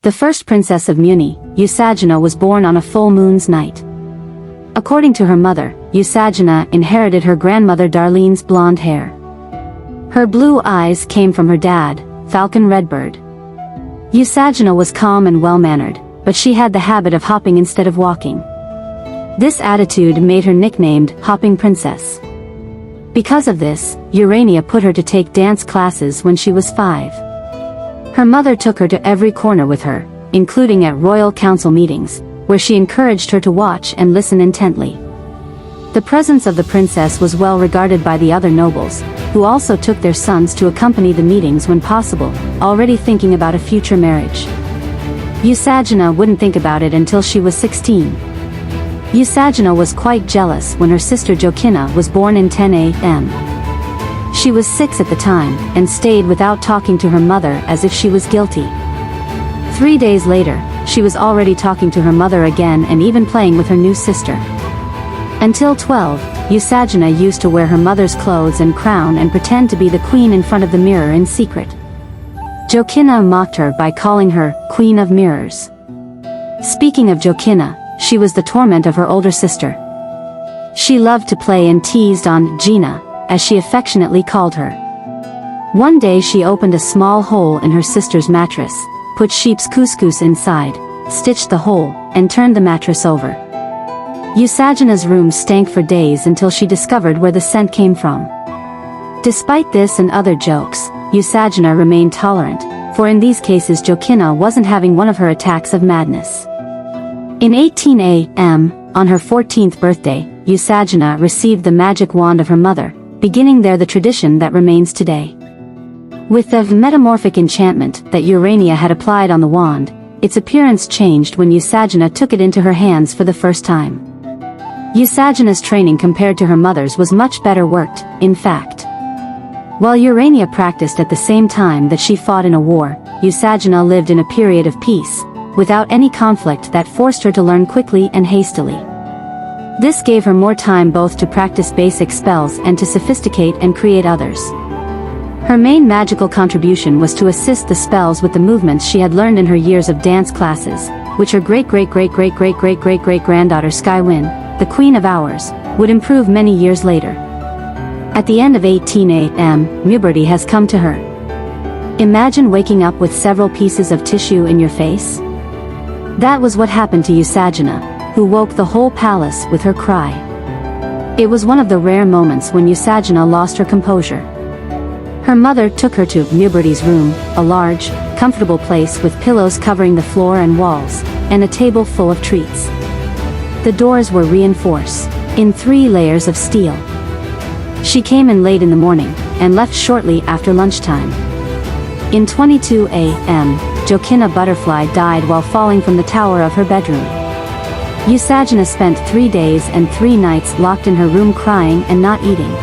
The first princess of Mewni, Usagina, was born on a full moon's night. According to her mother, Usagina inherited her grandmother Darlene's blonde hair. Her blue eyes came from her dad, Falcon Redbird. Usagina was calm and well-mannered, but she had the habit of hopping instead of walking. This attitude made her nicknamed Hopping Princess. Because of this, Urania put her to take dance classes when she was 5. Her mother took her to every corner with her, including at royal council meetings, where she encouraged her to watch and listen intently. The presence of the princess was well regarded by the other nobles, who also took their sons to accompany the meetings when possible, already thinking about a future marriage. Usagina wouldn't think about it until she was 16. Usagina was quite jealous when her sister Jokina was born in 10 a.m. She was 6 at the time, and stayed without talking to her mother as if she was guilty. 3 days later, she was already talking to her mother again and even playing with her new sister. Until 12, Usagina used to wear her mother's clothes and crown and pretend to be the queen in front of the mirror in secret. Jokina mocked her by calling her Queen of Mirrors. Speaking of Jokina, she was the torment of her older sister. She loved to play and teased on Gina, as she affectionately called her. One day she opened a small hole in her sister's mattress, put sheep's couscous inside, stitched the hole, and turned the mattress over. Usagina's room stank for days until she discovered where the scent came from. Despite this and other jokes, Usagina remained tolerant, for in these cases Jokina wasn't having one of her attacks of madness. In 18 a.m., on her 14th birthday, Usagina received the magic wand of her mother, beginning there the tradition that remains today. With the metamorphic enchantment that Urania had applied on the wand, its appearance changed when Usagina took it into her hands for the first time. Usagina's training compared to her mother's was much better worked, in fact. While Urania practiced at the same time that she fought in a war, Usagina lived in a period of peace, without any conflict that forced her to learn quickly and hastily. This gave her more time both to practice basic spells and to sophisticate and create others. Her main magical contribution was to assist the spells with the movements she had learned in her years of dance classes, which her great-great-great-great-great-great-great-great-granddaughter Skywin, the Queen of Hours, would improve many years later. At the end of 18 a.m., puberty has come to her. Imagine waking up with several pieces of tissue in your face. That was what happened to Usagina, who woke the whole palace with her cry. It was one of the rare moments when Usagina lost her composure. Her mother took her to Puberty's room, a large, comfortable place with pillows covering the floor and walls, and a table full of treats. The doors were reinforced, in 3 layers of steel. She came in late in the morning, and left shortly after lunchtime. In 22 a.m., Jokina Butterfly died while falling from the tower of her bedroom. Usagina spent 3 days and 3 nights locked in her room crying and not eating.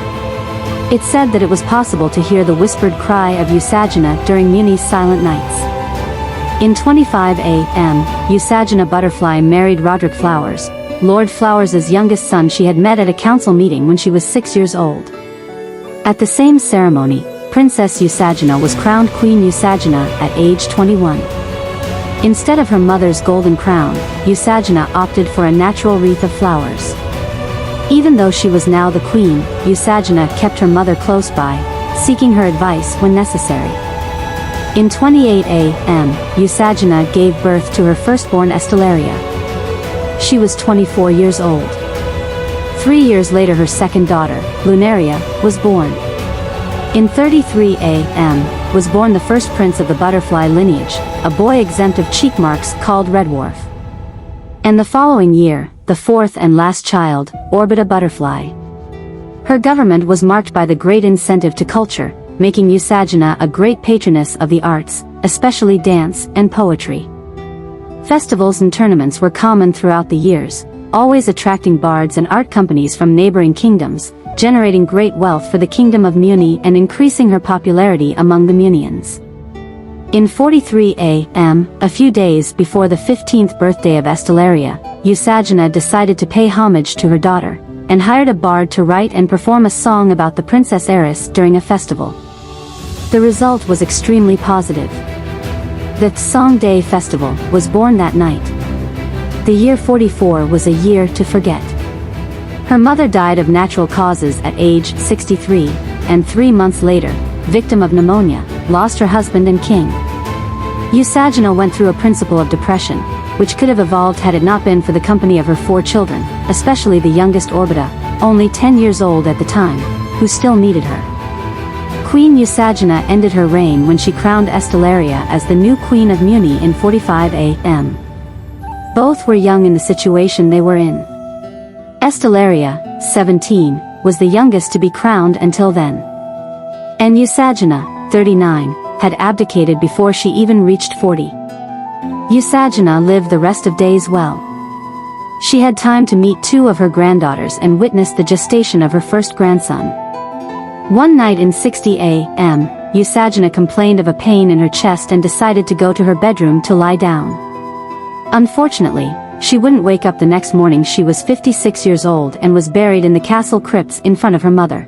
It's said that it was possible to hear the whispered cry of Usagina during Mewni's silent nights. In 25 a.m., Usagina Butterfly married Roderick Flowers, Lord Flowers' youngest son she had met at a council meeting when she was 6 years old. At the same ceremony, Princess Usagina was crowned Queen Usagina at age 21. Instead of her mother's golden crown, Usagina opted for a natural wreath of flowers. Even though she was now the queen, Usagina kept her mother close by, seeking her advice when necessary. In 28 a.m., Usagina gave birth to her firstborn Estelaria. She was 24 years old. 3 years later her second daughter, Lunaria, was born. In 33 a.m., was born the first prince of the butterfly lineage, a boy exempt of cheek marks called Redwarf. And the following year, the fourth and last child, Orbita Butterfly. Her government was marked by the great incentive to culture, making Usagina a great patroness of the arts, especially dance and poetry. Festivals and tournaments were common throughout the years, always attracting bards and art companies from neighboring kingdoms, generating great wealth for the Kingdom of Mewni and increasing her popularity among the Mewnians. In 43 a.m., a few days before the 15th birthday of Estelaria, Usagina decided to pay homage to her daughter, and hired a bard to write and perform a song about the Princess Heiress during a festival. The result was extremely positive. The Song Day festival was born that night. The year 44 was a year to forget. Her mother died of natural causes at age 63, and 3 months later, victim of pneumonia, lost her husband and king. Usagina went through a principle of depression, which could have evolved had it not been for the company of her 4 children, especially the youngest Orbita, only 10 years old at the time, who still needed her. Queen Usagina ended her reign when she crowned Estelaria as the new Queen of Mewni in 45 AM. Both were young in the situation they were in. Estelaria, 17, was the youngest to be crowned until then. And Usagina, 39, had abdicated before she even reached 40. Usagina lived the rest of days well. She had time to meet 2 of her granddaughters and witness the gestation of her first grandson. One night in 60 AM, Usagina complained of a pain in her chest and decided to go to her bedroom to lie down. Unfortunately, she wouldn't wake up the next morning. She was 56 years old and was buried in the castle crypts in front of her mother.